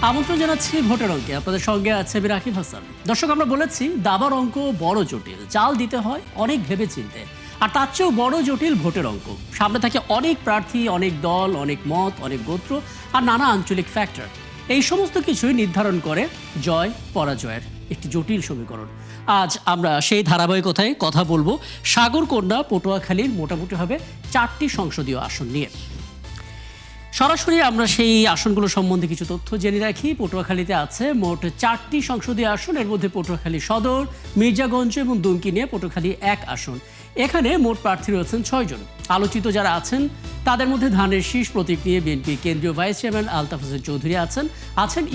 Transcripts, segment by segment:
আমন্ত্রণ জানাচ্ছি ভোটের অঙ্কে। আপনাদের সঙ্গে আছে আমি রাকিব হাসান। দর্শক, আমরা বলেছি দাবার অঙ্ক বড় জটিল, চাল দিতে হয় অনেক ভেবে চিনতে, আর তার চেয়েও বড় জটিল ভোটের অঙ্ক। সামনে থাকে অনেক প্রার্থী, অনেক দল, অনেক মত, অনেক গোত্র আর নানা আঞ্চলিক ফ্যাক্টর। এই সমস্ত কিছুই নির্ধারণ করে জয় পরাজয়ের একটি জটিল সমীকরণ। আজ আমরা সেই ধারাবাহিকতায় কথা বলবো সাগরকন্যা পটুয়াখালীর মোটামুটি হবে 4টি সংসদীয় আসন নিয়ে। সরাসরি আমরা সেই আসনগুলো সম্বন্ধে কিছু তথ্য জেনে রাখি। পটুয়াখালীতে আছে মোট 4টি সংসদীয় আসন, এর মধ্যে পটুয়াখালী সদর, মির্জাগঞ্জ এবং দুমকি নিয়ে পটুয়াখালী 1 আসন। এখানে মোট প্রার্থী রয়েছেন 6 জন। আলোচিত যারা আছেন তাদের মধ্যে ধানের শীষ প্রতীক নিয়ে বিএনপির কেন্দ্রীয় ভাইস চেয়ারম্যান আলতাফ হোসেন চৌধুরী আছেন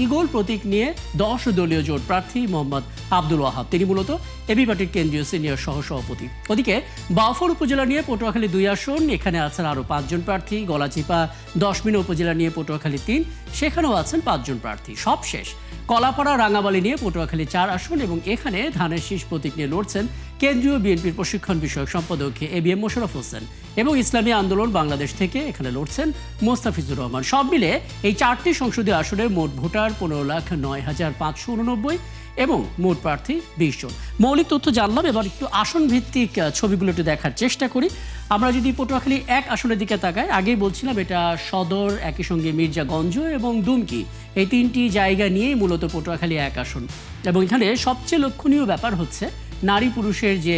ঈগল প্রতীক নিয়ে 10 দলীয় জোট প্রার্থী মোহাম্মদ আব্দুল ওয়াহাব, তিনি মূলত এবি পার্টির কেন্দ্রীয় সিনিয়র সহসভাপতি। ওদিকে বাউফল উপজেলা নিয়ে পটুয়াখালী 2 আসন, এখানে আছেন আরও 5 জন প্রার্থী। গলাচিপা 10 মিনা উপজেলা নিয়ে পটুয়াখালী 3, সেখানেও আছেন 5 জন প্রার্থী। সবশেষ কলাপাড়া রাঙাবালি নিয়ে পটুয়াখালী 4 আসন, এবং এখানে ধানের শীষ প্রতীক নিয়ে লড়ছেন কেন্দ্রীয় বিএনপির প্রশিক্ষণ বিষয়ক সম্পাদক এবিএম মোশাররফ হোসেন, এবং ইসলামী আন্দোলন বাংলাদেশ থেকে এখানে লড়ছেন মোস্তাফিজুর রহমান। সব মিলে এই 4টি সংসদীয় আসনে মোট ভোটার 15,09,589 এবং মোট প্রার্থী 20 জন। মৌলিক তথ্য জানলাম, এবার একটু আসন ভিত্তিক ছবিগুলো একটু দেখার চেষ্টা করি। আমরা যদি পটুয়াখালী 1 আসনের দিকে তাকাই, আগেই বলছিলাম এটা সদর, একই সঙ্গে মির্জাগঞ্জ এবং দুমকি, এই 3টি জায়গা নিয়েই মূলত পটুয়াখালী 1 আসন। এবং এখানে সবচেয়ে লক্ষণীয় ব্যাপার হচ্ছে নারী পুরুষের যে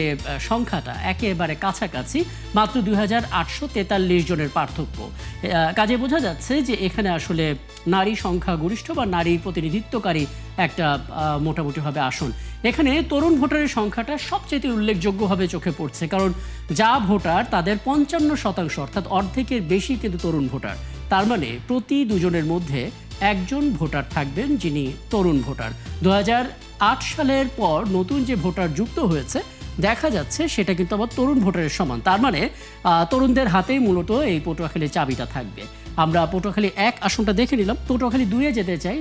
সংখ্যাটা একেবারে কাছাকাছি, মাত্র 2843 জনের পার্থক্য। কাজে বোঝা যাচ্ছে যে এখানে আসলে নারী সংখ্যা গরিষ্ঠ বা নারী প্রতিনিধিত্বকারী একটা মোটামুটিভাবে আসন। এখানে তরুণ ভোটারের সংখ্যাটা সবচেয়ে উল্লেখযোগ্যভাবে চোখে পড়ছে, কারণ যা ভোটার তাদের 55% অর্থাৎ অর্ধেকের বেশি কিন্তু তরুণ ভোটার। তার মানে প্রতি 2 জনের মধ্যে 1 জন ভোটার থাকবেন যিনি তরুণ ভোটার। 2008 সালের পর নতুন যে ভোটার যুক্ত হয়েছে দেখা যাচ্ছে সেটা কিন্তু আবার তরুণ ভোটারের সমান। তার মানে তরুণদের হাতেই মূলত এই পটুয়াখালীর চাবিটা থাকবে। আমরা পটুয়াখালী 1 আসনটা দেখে নিলাম। পটুয়াখালী 2-এ যেতে চাই,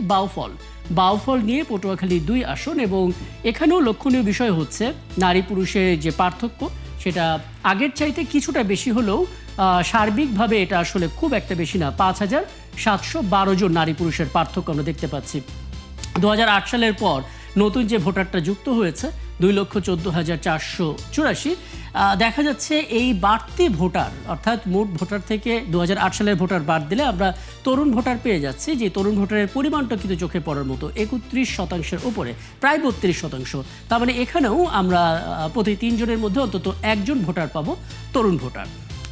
বাউফল নিয়ে পটুয়াখালী 2 আসন, এবং এখানেও লক্ষণীয় বিষয় হচ্ছে নারী পুরুষের যে পার্থক্য সেটা আগের চাইতে কিছুটা বেশি হলেও সার্বিকভাবে এটা আসলে খুব একটা বেশি না। 5,712 জন নারী পুরুষের পার্থক্য আমরা দেখতে পাচ্ছি। 2008 সালের পর নতুন যে ভোটারটা যুক্ত হয়েছে 2,14,484, দেখা যাচ্ছে এই বাড়তি ভোটার অর্থাৎ মোট ভোটার থেকে 2008 সালের ভোটার বাদ দিলে আমরা তরুণ ভোটার পেয়ে যাচ্ছি, যে তরুণ ভোটারের পরিমাণটা কিন্তু চোখে পড়ার মতো, 31%-এর উপরে, প্রায় 32%। তার মানে এখানেও আমরা প্রতি 3 জনের মধ্যে অন্তত 1 জন ভোটার পাবো তরুণ ভোটার।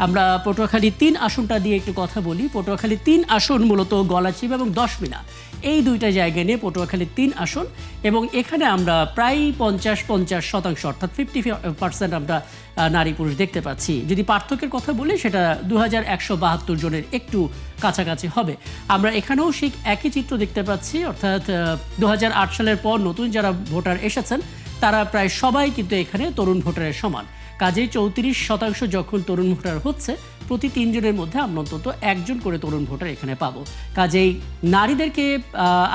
আমরা পটুয়াখালী 3 আসনটা দিয়ে একটু কথা বলি। পটুয়াখালী 3 আসন মূলত গলাচিপা এবং 10 মিনা, এই 2টা জায়গা নিয়ে পটুয়াখালী 3 আসন, এবং এখানে আমরা প্রায় 50% অর্থাৎ 50% আমরা নারী পুরুষ দেখতে পাচ্ছি। যদি পার্থক্যের কথা বলি সেটা 2172 জনের একটু কাছাকাছি হবে। আমরা এখানেও সেই একই চিত্র দেখতে পাচ্ছি, অর্থাৎ 2008 সালের পর নতুন যারা ভোটার এসেছেন তারা প্রায় সবাই কিন্তু এখানে তরুণ ভোটারের সমান। কাজেই 34% যখন তরুণ ভোটার হচ্ছে, প্রতি 3 জনের মধ্যে আমরা অন্তত 1 জন করে তরুণ ভোটার এখানে পাবো। কাজেই নারীদেরকে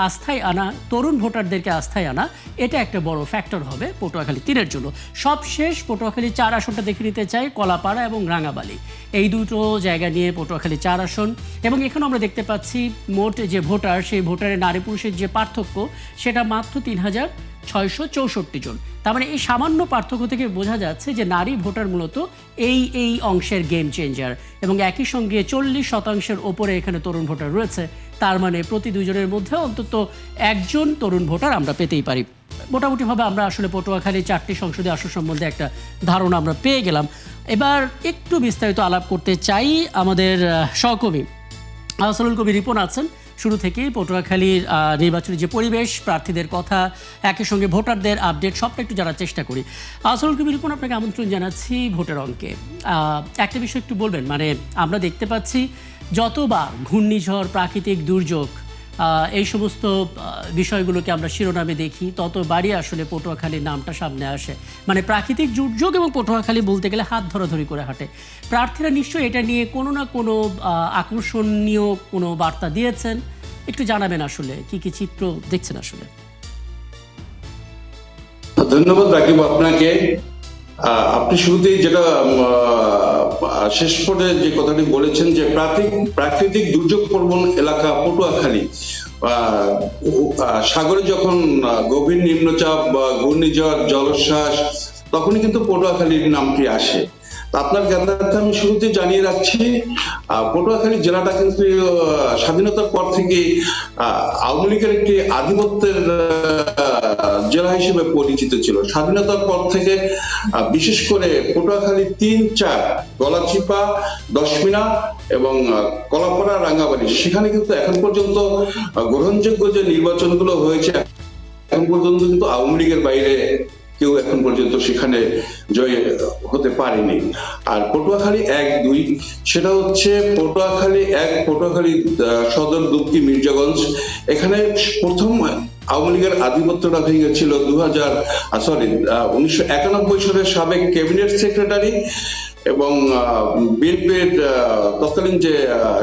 আস্থায় আনা, তরুণ ভোটারদেরকে আস্থায় আনা, এটা একটা বড় ফ্যাক্টর হবে পটুয়াখালী 3-এর জন্য। সবশেষ পটুয়াখালী 4 আসনটা দেখে নিতে চাই, কলাপাড়া এবং রাঙাবালি, এই 2টো জায়গা নিয়ে পটুয়াখালী 4 আসন। এবং এখানে আমরা দেখতে পাচ্ছি মোট যে ভোটার, সেই ভোটারের নারী পুরুষের যে পার্থক্য সেটা মাত্র 3,664 জন। তার মানে এই সামান্য পার্থক্য থেকে বোঝা যাচ্ছে যে নারী ভোটার মূলত এই অংশের গেম চেঞ্জার, এবং একই সঙ্গে 40%-এর ওপরে এখানে তরুণ ভোটার রয়েছে। তার মানে প্রতি 2 জনের মধ্যে অন্তত 1 জন তরুণ ভোটার আমরা পেতেই পারি। মোটামুটিভাবে আমরা আসলে পটুয়াখালী 4টি সংসদীয় আসন সম্বন্ধে একটা ধারণা আমরা পেয়ে গেলাম। এবার একটু বিস্তারিত আলাপ করতে চাই। আমাদের সহকর্মী আহসানুল কবির রিপন আছেন। শুরু থেকেই পটুয়াখালীর নির্বাচনী যে পরিবেশ, প্রার্থীদের কথা, একই সঙ্গে ভোটারদের আপডেট সবটা একটু জানার চেষ্টা করি। আহসানুল কবির রিপন, আপনাকে আমন্ত্রণ জানাচ্ছি ভোটের অঙ্কে। একটা বিষয় একটু বলবেন, মানে আমরা দেখতে পাচ্ছি যতবার ঘূর্ণিঝড়, প্রাকৃতিক দুর্যোগ, এই সমস্ত বিষয়গুলোকে আমরা শিরোনামে দেখি, ততবারই আসলে পটুয়াখালীর নামটা সামনে আসে। মানে প্রাকৃতিক দুর্যোগ এবং পটুয়াখালী বলতে গেলে হাত ধরাধরি করে হাঁটে। প্রার্থীরা নিশ্চয়ই এটা নিয়ে কোনো না কোনো আকর্ষণীয় কোনো বার্তা দিয়েছেন, একটু জানাবেন আসলে কি কি চিত্র দেখছেন আসলে। ধন্যবাদ রাকিব আপনাকে। আপনি শুরুতেই যেটা শেষ পর্যায়ে যে কথাটি বলেছেন যে প্রাকৃতিক দুর্যোগ প্রবণ এলাকা পটুয়াখালী, আহ, সাগরে যখন গভীর নিম্নচাপ বা ঘূর্ণিঝড় জলোচ্ছ্বাস, তখনই কিন্তু পটুয়াখালীর নামটি আসে। আপনার জ্ঞাতার্থে আমি শুরুতে জানিয়ে রাখছি, পটুয়াখালী জেলাটা কিন্তু স্বাধীনতার পর থেকে আওয়ামী লীগের একটি আধিপত্যের জেলা হিসেবে পরিচিত ছিল। স্বাধীনতার পর থেকে বিশেষ করে পটুয়াখালী ৩-৪, গলাচিপা, দশমিনা এবং কলাপাড়া, রাঙ্গাবাড়ি, সেখানে কিন্তু এখন পর্যন্ত গ্রহণযোগ্য যে নির্বাচনগুলো হয়েছে, এখন পর্যন্ত কিন্তু আওয়ামী লীগের বাইরে কেউ এখন পর্যন্ত সেখানে জয় হতে পারেনি। আর পটুয়াখালী ১-২, সেটা হচ্ছে পটুয়াখালী ১, পটুয়াখালী সদর, দুপকি, মির্জাগঞ্জ। এখানে প্রথম আওয়ামী লীগের আধিপত্যটা ভেঙেছিল 1991 সালের সাবেক ক্যাবিনেট সেক্রেটারি এবং বিএনপির তৎকালীন যে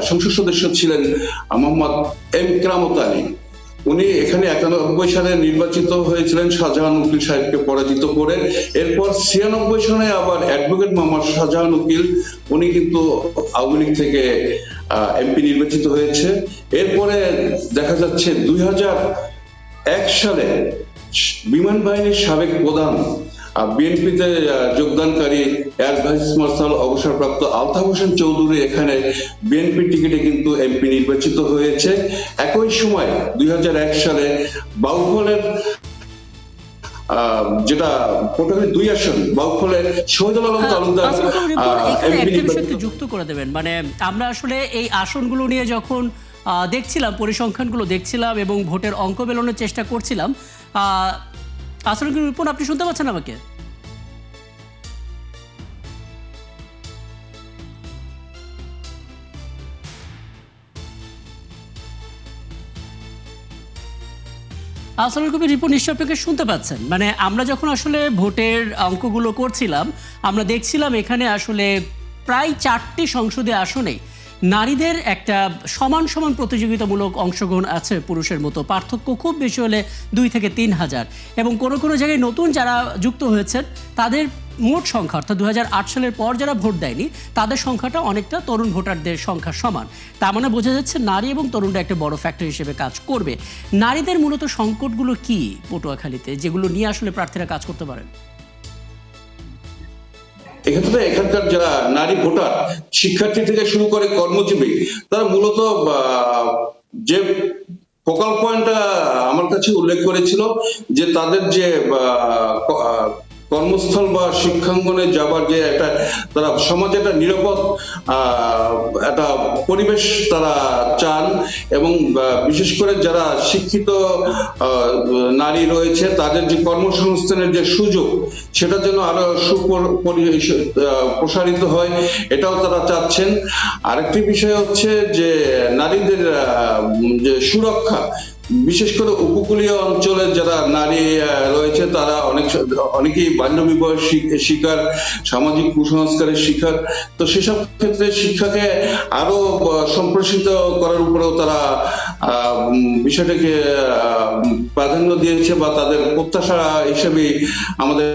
সংসদ সদস্য ছিলেন মোহাম্মদ এম কেরামত আলী। উনি এখানে 91 সালে নির্বাচিত হয়েছিলেন শাহজাহান উকিল সাহেবকে পরাজিত করে। এরপর 96 সালে আবার অ্যাডভোকেট মোহাম্মদ শাহজাহান উকিল, উনি কিন্তু আওয়ামী লীগ থেকে এমপি নির্বাচিত হয়েছে। এরপরে দেখা যাচ্ছে 2001 সালে বিমান বাহিনীর সাবেক প্রধান, বিএনপিতে যোগদানকারী এয়ার ভাইস মার্শাল অবসরপ্রাপ্ত আলতাফ হোসেন চৌধুরী এখানে বিএনপি টিকিটে কিন্তু এমপি নির্বাচিত হয়েছে। একই সময় 2001 সালে বাউফলের যেটা পটুয়াখালী ২ আসন, বাউফলের শহীদুল আলম তালুকদার এমপি নির্বাচিত। যুক্ত করে দেবেন, মানে আমরা আসলে এই আসনগুলো নিয়ে যখন দেখছিলাম, পরিসংখ্যানগুলো দেখছিলাম এবং ভোটের অঙ্ক বেলনের চেষ্টা করছিলাম। আসলে রিপন, আপনি শুনতে পাচ্ছেন আমাকে? আসলে কবি রিপন, নিশ্চয় আপনাকে শুনতে পাচ্ছেন। মানে আমরা যখন আসলে ভোটের অঙ্কগুলো করছিলাম, আমরা দেখছিলাম এখানে আসলে প্রায় 4টি সংসদীয় আসনে নারীদের একটা সমান সমান প্রতিযোগিতামূলক অংশগ্রহণ আছে পুরুষের মতো। পার্থক্য খুব বেশি হলে 2 থেকে 3 হাজার, এবং কোনো কোনো জায়গায় নতুন যারা যুক্ত হয়েছেন তাদের মোট সংখ্যা, অর্থাৎ 2008 সালের পর যারা ভোট দেয়নি তাদের সংখ্যাটা অনেকটা তরুণ ভোটারদের সংখ্যার সমান। তার মানে বোঝা যাচ্ছে নারী এবং তরুণরা একটা বড় ফ্যাক্টর হিসেবে কাজ করবে। নারীদের মূলত সংকটগুলো কি পটুয়াখালীতে, যেগুলো নিয়ে আসলে প্রার্থীরা কাজ করতে পারেন? এক্ষেত্রে এখানকার যারা নারী ভোটার, শিক্ষার্থী থেকে শুরু করে কর্মজীবী, তারা মূলত যে ফোকাল পয়েন্টটা আমার কাছে উল্লেখ করেছিল যে তাদের যে কর্মস্থল বা শিক্ষাঙ্গনে যাবার যে একটা, তারা সমাজে একটা নিরাপদ একটা পরিবেশ তারা চান, এবং বিশেষ করে যারা শিক্ষিত নারী রয়েছে তাদের যে কর্মসংস্থানের যে সুযোগ, সেটা যেন আরো প্রসারিত হয়, এটাও তারা চাচ্ছেন। আরেকটি বিষয় হচ্ছে যে নারীদের যে সুরক্ষা, বিশেষ করে উপকূলীয় অঞ্চলে যারা নারী রয়েছে তারা অনেকেই বাল্য বিবাহ শিকার, সামাজিক কুসংস্কারের শিকার। তো সেসব ক্ষেত্রে শিক্ষাকে আরো সম্প্রসারিত করার উপরেও তারা বিষয়টাকে প্রাধান্য দিয়েছে বা তাদের প্রত্যাশা হিসেবে আমাদের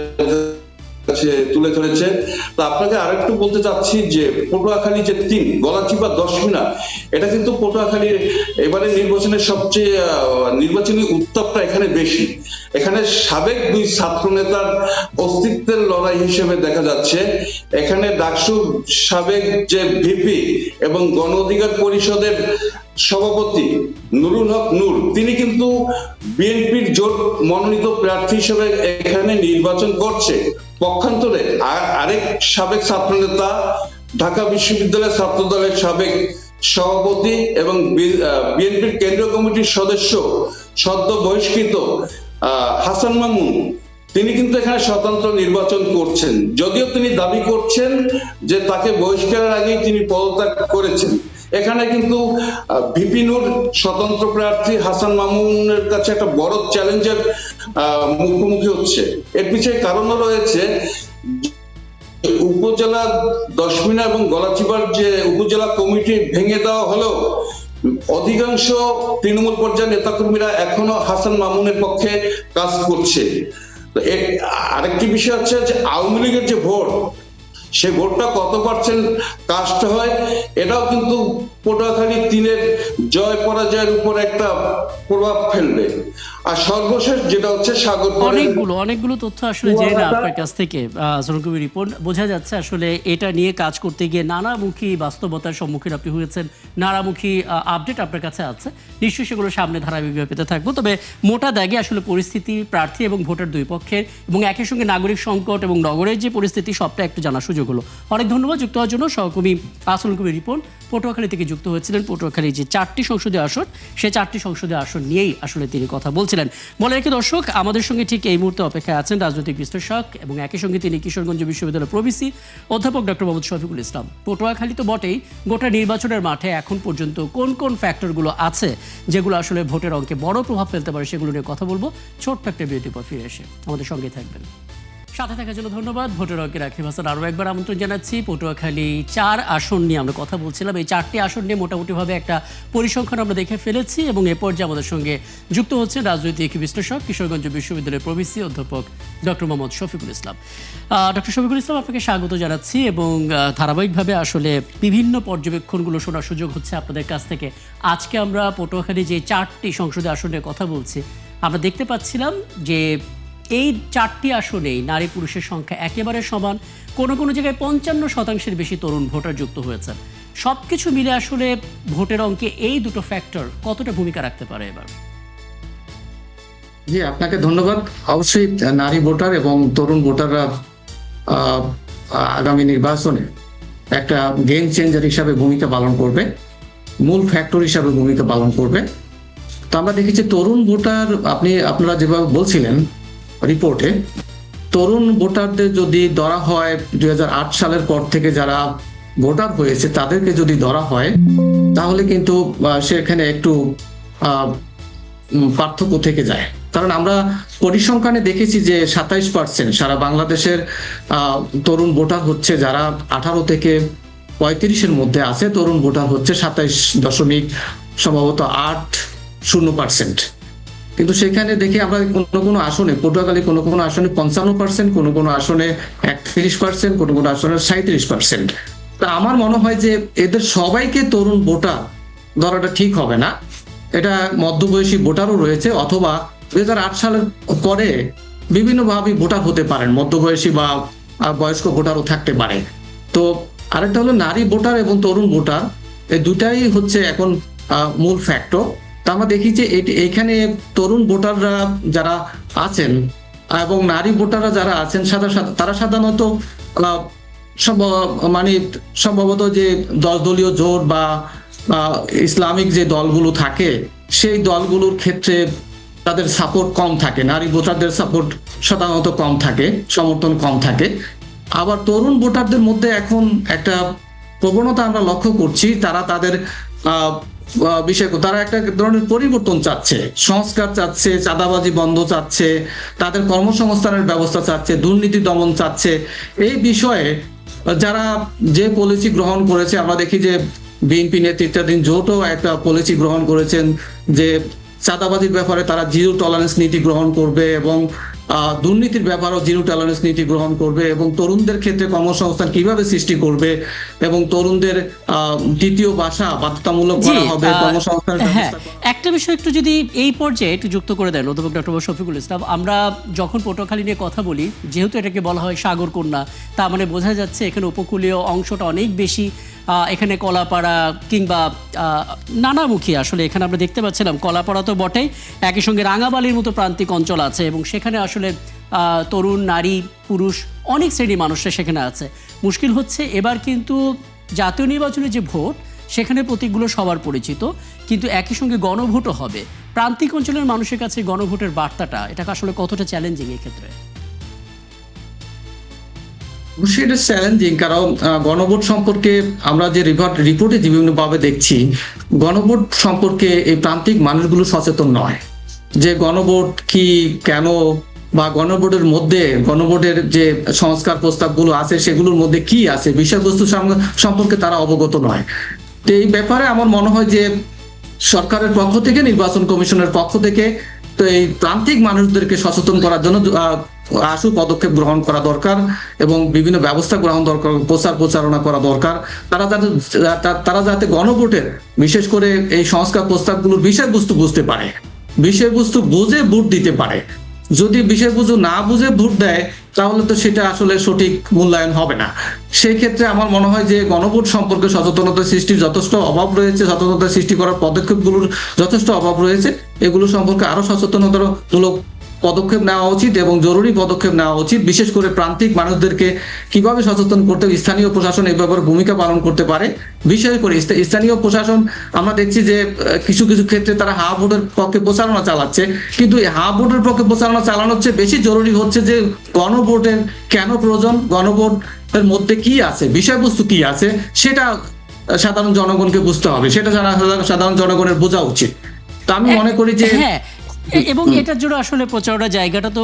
কাছে তুলে ধরেছে। তো আপনাকে আরেকটু বলতে চাচ্ছি যে পটুয়াখালী যে ৩, গলাচিপা, দশমিনা, এটা কিন্তু পটুয়াখালীর এবারে নির্বাচনের সবচেয়ে নির্বাচনী উত্তাপটা এখানে বেশি। এখানে সাবেক 2 ছাত্র নেতার অস্তিত্বের লড়াই হিসেবে দেখা যাচ্ছে। এখানে ডাকসুর সাবেক যে ভিপি এবং গণ অধিকার পরিষদের সভাপতি নুরুল হক নূর, তিনি কিন্তু বিএনপির জোট মনোনীত প্রার্থী হিসেবে এখানে নির্বাচন করছে। পক্ষান্তরে আরেক সাবেক ছাত্র নেতা, ঢাকা বিশ্ববিদ্যালয়ের ছাত্র দলের সাবেক সভাপতি এবং বিএনপির কেন্দ্রীয় কমিটির সদস্য, সদ্য বহিষ্কৃত হাসান মামুন, তিনি কিন্তু এখানে স্বতন্ত্র নির্বাচন করছেন। যদিও তিনি দাবি করছেন যে তাকে বহিষ্কারের আগেই তিনি পদত্যাগ করেছেন। এখানে কিন্তু ভিপি নূর স্বতন্ত্র প্রার্থী হাসান মামুনের কাছে একটা বড় চ্যালেঞ্জের মুখোমুখি হচ্ছে। এর পিছনে কারণও রয়েছে। উপজেলা দশমিনা এবং গলাচিপার যে উপজেলা কমিটি ভেঙে দেওয়া হলেও অধিকাংশ তৃণমূল পর্যায়ের নেতাকর্মীরা এখনো হাসান মামুনের পক্ষে কাজ করছে। তো আরেকটি বিষয় হচ্ছে যে আওয়ামী লীগের যে ভোট, সে ভোটটা কত পার্সেন্ট কাস্ট হয়, এটাও কিন্তু পটুয়াখালী 3-এর জয় পরাজয়ের উপর একটা প্রভাব ফেলবে। আর সর্বশেষ যেটা হচ্ছে সাগর অনেকগুলো তথ্য আসলে জেনে আপনার কাছ থেকে জনকবি রিপন, বোঝা যাচ্ছে আসলে এটা নিয়ে কাজ করতে গিয়ে নানামুখী বাস্তবতার সম্মুখীন আপনি হয়েছেন, নানামুখী আপডেট আপনার কাছে আছে, নিশ্চয়ই সেগুলো সামনে ধারাবাহিকভাবে পেতে থাকবো। তবে মোটা দাগে আসলে পরিস্থিতি, প্রার্থী এবং ভোটার দুই পক্ষের এবং একই সঙ্গে নাগরিক সংকট এবং নগরের যে পরিস্থিতি, সবটা একটু জানার সুযোগ হলো। অনেক ধন্যবাদ যুক্ত হওয়ার জন্য। সহকর্মী আসল কবি রিপন পটুয়াখালী থেকে যুক্ত হয়েছিলেন। পটুয়াখালী যে 4টি সংসদীয় আসন, সেই 4টি সংসদীয় আসন নিয়েই আসলে তিনি কথা বলছিলেন। বলে রেখে দর্শক, আমাদের সঙ্গে ঠিক এই মুহূর্তে অপেক্ষায় আছেন রাজনৈতিক বিশ্লেষক এবং একই সঙ্গে তিনি কিশোরগঞ্জ বিশ্ববিদ্যালয়ের প্রভিসি অধ্যাপক ডক্টর মোহাম্মদ শফিকুল ইসলাম। পটুয়াখালী তো বটেই, গোটা নির্বাচনের মাঠে এখন পর্যন্ত কোন কোন ফ্যাক্টরগুলো আছে যেগুলো আসলে ভোটের অঙ্কে বড় প্রভাব ফেলতে পারে, সেগুলো নিয়ে কথা বলবো ছোট্ট একটা বিরতির পর ফিরে এসে। আমাদের সঙ্গে থাকবেন। সাথে থাকার জন্য ধন্যবাদ। ভোটের অঙ্কে রাকিব হাসান আরও একবার আমন্ত্রণ জানাচ্ছি। পটুয়াখালী 4 আসন নিয়ে আমরা কথা বলছিলাম। এই 4টি আসন নিয়ে মোটামুটিভাবে একটা পরিসংখ্যান আমরা দেখে ফেলেছি এবং এ পর্যায়ে আমাদের সঙ্গে যুক্ত হচ্ছে রাজনৈতিক বিশ্লেষক, কিশোরগঞ্জ বিশ্ববিদ্যালয়ের প্রভিসি অধ্যাপক ডক্টর মোহাম্মদ শফিকুল ইসলাম। ডক্টর শফিকুল ইসলাম, আপনাকে স্বাগত জানাচ্ছি এবং ধারাবাহিকভাবে আসলে বিভিন্ন পর্যবেক্ষণগুলো শোনার সুযোগ হচ্ছে আপনাদের কাছ থেকে। আজকে আমরা পটুয়াখালী যে 4টি সংসদীয় আসন নিয়ে কথা বলছি, আমরা দেখতে পাচ্ছিলাম যে এই 4টি আসনেই নারী পুরুষের সংখ্যা একেবারে সমান। কোনো কোনো জায়গায় 55% বেশি তরুণ ভোটার যুক্ত হয়েছেন। সব কিছু মিলে আসলে ভোটের অঙ্কে এই দুটো ফ্যাক্টর কতটা ভূমিকা রাখতে পারে এবার? জি, আপনাকে ধন্যবাদ। অবশ্যই নারী ভোটার এবং তরুণ ভোটাররা আগামী নির্বাচনে একটা গেম চেঞ্জার হিসাবে ভূমিকা পালন করবে, মূল ফ্যাক্টর হিসাবে ভূমিকা পালন করবে। তো আমরা দেখেছি তরুণ ভোটার, আপনারা যেভাবে বলছিলেন রিপোর্টে, তরুণ ভোটারদের যদি ধরা হয় 2008 সালের পর থেকে যারা ভোটার হয়েছে তাদেরকে যদি ধরা হয়, তাহলে কিন্তু সেখানে একটু পার্থক্য থেকে যায়। কারণ আমরা পরিসংখ্যানে দেখেছি যে 27% সারা বাংলাদেশের তরুণ ভোটার হচ্ছে যারা 18 থেকে 35-এর মধ্যে আছে, তরুণ ভোটার হচ্ছে 27.8%। কিন্তু সেখানে দেখি আমরা কোনো আসনে, পটুয়াখালী কোনো আসনে 55%, কোনো আসনে 31%, কোনো আসনে 37%। তা আমার মনে হয় যে এদের সবাইকে তরুণ ভোটার ধরাটা ঠিক হবে না। এটা মধ্যবয়সী ভোটারও রয়েছে, অথবা 2008 সালের পরে বিভিন্নভাবে ভোটার হতে পারেন, মধ্যবয়সী বা বয়স্ক ভোটারও থাকতে পারে। তো আরেকটা হলো নারী ভোটার এবং তরুণ ভোটার, এই দুটাই হচ্ছে এখন মূল ফ্যাক্টর। তা আমরা দেখি যে এখানে তরুণ ভোটাররা যারা আছেন এবং নারী ভোটাররা যারা আছেন তারা সাধারণত সম্ভবত যে দলীয় জোট বা ইসলামিক যে দলগুলো থাকে সেই দলগুলোর ক্ষেত্রে তাদের সাপোর্ট কম থাকে, নারী ভোটারদের সাপোর্ট সাধারণত কম থাকে, সমর্থন কম থাকে। আবার তরুণ ভোটারদের মধ্যে এখন একটা প্রবণতা আমরা লক্ষ্য করছি, তারা তাদের তারা একটা ধরনের পরিবর্তন চাচ্ছে, সংস্কার চাচ্ছে, চাঁদাবাজি বন্ধ চাচ্ছে, তাদের কর্মসংস্থানের ব্যবস্থা চাচ্ছে, দুর্নীতি দমন চাচ্ছে। এই বিষয়ে যারা যে পলিসি গ্রহণ করেছে, আমরা দেখি যে বিএনপি নেতৃত্বাধীন জোটও একটা পলিসি গ্রহণ করেছেন যে চাঁদাবাজির ব্যাপারে তারা জিরো টলারেন্স নীতি গ্রহণ করবে এবং দুর্নীতির ব্যাপারেও জিরো টলারেন্স নীতি গ্রহণ করবে এবং তরুণদের ক্ষেত্রে কর্মসংস্থান কিভাবে সৃষ্টি করবে এবং তরুণদের দ্বিতীয় ভাষা বাধ্যতামূলক করা হবে, কর্মসংস্থানের ব্যবস্থা। একটা বিষয় একটু যদি এই পর্যায়ে একটু যুক্ত করে দেন অধ্যাপক ডক্টর শফিকুল ইসলাম, আমরা যখন পটুয়াখালী নিয়ে কথা বলি, যেহেতু এটাকে বলা হয় সাগর কন্যা, তা মানে বোঝা যাচ্ছে এখানে উপকূলীয় অংশটা অনেক বেশি, এখানে কলাপাড়া কিংবা নানামুখী আসলে এখানে আমরা দেখতে পাচ্ছিলাম কলাপাড়া তো বটেই, একই সঙ্গে রাঙাবালির মতো প্রান্তিক অঞ্চল আছে এবং সেখানে আসলে তরুণ, নারী, পুরুষ অনেক শ্রেণীর মানুষরা সেখানে আছে। মুশকিল হচ্ছে এবার কিন্তু জাতীয় নির্বাচনে যে ভোট, সেখানে প্রতীকগুলো সবার পরিচিত, কিন্তু একই সঙ্গে গণভোটও হবে। প্রান্তিক অঞ্চলের মানুষের কাছে গণভোটের বার্তাটা এটাকে আসলে কতটা চ্যালেঞ্জিং এই ক্ষেত্রে? অবশ্যই এটা চ্যালেঞ্জিং, কারণ গণভোট সম্পর্কে আমরা যে রিপোর্টে বিভিন্নভাবে দেখছি, গণভোট সম্পর্কে এই প্রান্তিক মানুষগুলো সচেতন নয় যে গণভোট কি, কেন, বা গণভোটের যে সংস্কার প্রস্তাবগুলো আছে সেগুলোর মধ্যে কি আছে, বিষয়বস্তু সম্পর্কে তারা অবগত নয়। তো এই ব্যাপারে আমার মনে হয় যে সরকারের পক্ষ থেকে, নির্বাচন কমিশনের পক্ষ থেকে তো এই প্রান্তিক মানুষদেরকে সচেতন করার জন্য আশু পদক্ষেপ গ্রহণ করা দরকার এবং বিভিন্ন ব্যবস্থা গ্রহণ দরকার, প্রচারণা করা দরকার। তারা যাতে গণভোটের বিশেষ করে এই সংস্কার প্রস্তাবগুলোর বিষয়বস্তু বুঝতে পারে, বিষয়বস্তু বুঝে ভোট দিতে পারে। যদি বিষয়বস্তু না বুঝে ভোট দেয় তাহলে তো সেটা আসলে সঠিক মূল্যায়ন হবে না। সেই ক্ষেত্রে আমার মনে হয় যে গণভোট সম্পর্কে সচেতনতা সৃষ্টির যথেষ্ট অভাব রয়েছে, সচেতনতা সৃষ্টি করার পদক্ষেপগুলোর যথেষ্ট অভাব রয়েছে। এগুলো সম্পর্কে আরো সচেতনতামূলক পদক্ষেপ নেওয়া উচিত এবং জরুরি পদক্ষেপ নেওয়া উচিত। বিশেষ করে প্রান্তিক মানুষদেরকে কিভাবে সচেতন করতে স্থানীয় প্রশাসন এই ব্যাপারে ভূমিকা পালন করতে পারে। বিশেষ করে স্থানীয় প্রশাসন আমরা দেখছি যে কিছু কিছু ক্ষেত্রে তারা হা ভোটের পক্ষে প্রচারণা চালাচ্ছে, কিন্তু এই হা ভোটের পক্ষে প্রচারণা চালানোর চেয়ে বেশি জরুরি হচ্ছে যে গণভোটের কেন প্রয়োজন, গণভোটের মধ্যে কি আছে, বিষয়বস্তু কি আছে সেটা সাধারণ জনগণকে বুঝতে হবে, সেটা সাধারণ জনগণের বোঝা উচিত। তো আমি মনে করি যে হ্যাঁ, এবং এটার জন্য আসলে প্রচারণা জায়গাটা তো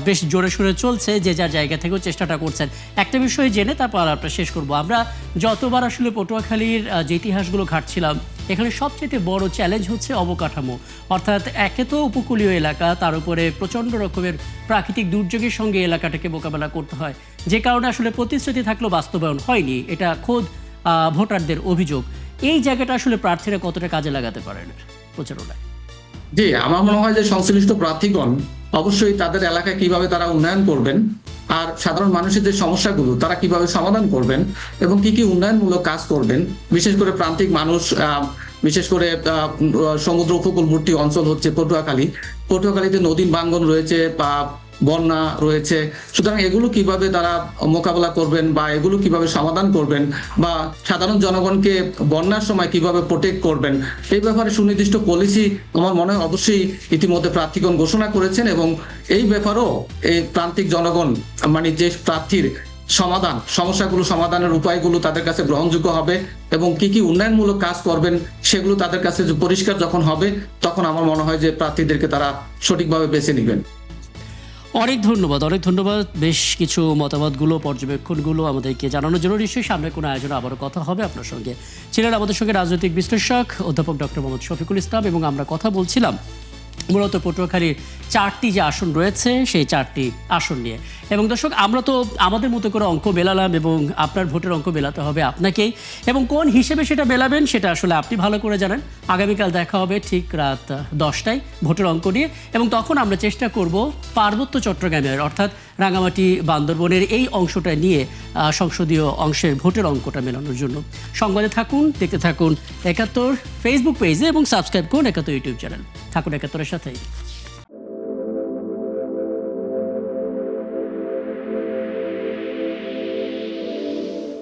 বেশ জোরে সোরে চলছে, যে যার জায়গা থেকেও চেষ্টাটা করছেন। একটা বিষয় জেনে তারপর আমরা শেষ করব। আমরা যতবার আসলে পটুয়াখালীর যে ইতিহাসগুলো ঘাটছিলাম, এখানে সবচেয়ে বড় চ্যালেঞ্জ হচ্ছে অবকাঠামো। অর্থাৎ একে তো উপকূলীয় এলাকা, তার উপরে প্রচণ্ড রকমের প্রাকৃতিক দুর্যোগের সঙ্গে এলাকাটাকে মোকাবেলা করতে হয়, যে কারণে আসলে প্রতিশ্রুতি থাকলেও বাস্তবায়ন হয়নি। এটা খোদ ভোটারদের অভিযোগ। এই জায়গাটা আসলে প্রার্থীরা কতটা কাজে লাগাতে পারেন প্রচারণায়? জি, আমার মনে হয় যে সংশ্লিষ্ট প্রার্থীগণ অবশ্যই তাদের এলাকায় কিভাবে তারা উন্নয়ন করবেন আর সাধারণ মানুষের যে সমস্যাগুলো তারা কিভাবে সমাধান করবেন এবং কি কি উন্নয়নমূলক কাজ করবেন, বিশেষ করে প্রান্তিক মানুষ, বিশেষ করে সমুদ্র উপকূলবর্তী অঞ্চল হচ্ছে পটুয়াখালীতে নদী ভাঙ্গন রয়েছে বা বন্যা রয়েছে। সুতরাং এগুলো কিভাবে তারা মোকাবেলা করবেন বা এগুলো কিভাবে সমাধান করবেন বা সাধারণ জনগণকে বন্যার সময় কিভাবে প্রোটেক্ট করবেন, এই ব্যাপারে সুনির্দিষ্ট পলিসি আমার মনে হয় অবশ্যই ইতিমধ্যে প্রার্থীগণ ঘোষণা করেছেন এবং এই ব্যাপারেও এই প্রান্তিক জনগণ মানে যে প্রার্থীর সমস্যাগুলো সমাধানের উপায়গুলো তাদের কাছে গ্রহণযোগ্য হবে এবং কি কি উন্নয়নমূলক কাজ করবেন সেগুলো তাদের কাছে পরিষ্কার যখন হবে, তখন আমার মনে হয় যে প্রার্থীদেরকে তারা সঠিকভাবে বেছে নেবেন। অনেক ধন্যবাদ। বেশ কিছু মতামতগুলো, পর্যবেক্ষণগুলো আমাদেরকে জানানোর জন্য। নিশ্চয়ই সামনে কোনো আয়োজনে আবারও কথা হবে আপনার সঙ্গে। ছিলেন আমাদের সঙ্গে রাজনৈতিক বিশ্লেষক অধ্যাপক ডক্টর মোহাম্মদ শফিকুল ইসলাম, এবং আমরা কথা বলছিলাম মূলত পটুয়াখালীর 4টি যে আসন রয়েছে সেই 4টি আসন নিয়ে। এবং দর্শক, আমরা তো আমাদের মতো করে অঙ্ক বেলালাম এবং আপনার ভোটের অঙ্ক বেলাতে হবে আপনাকেই, এবং কোন হিসেবে সেটা বেলাবেন সেটা আসলে আপনি ভালো করে জানেন। আগামীকাল দেখা হবে ঠিক রাত 10টায় ভোটের অঙ্ক নিয়ে, এবং তখন আমরা চেষ্টা করব পার্বত্য চট্টগ্রামের অর্থাৎ রাঙামাটি বান্দরবনের এই অংশটা নিয়ে সংসদীয় অংশের ভোটের অঙ্কটা মেলানোর জন্য। সংবাদে থাকুন, দেখতে থাকুন 71 ফেসবুক পেজে এবং সাবস্ক্রাইব করুন 71 ইউটিউব চ্যানেল। থাকুন 71-এর সাথেই।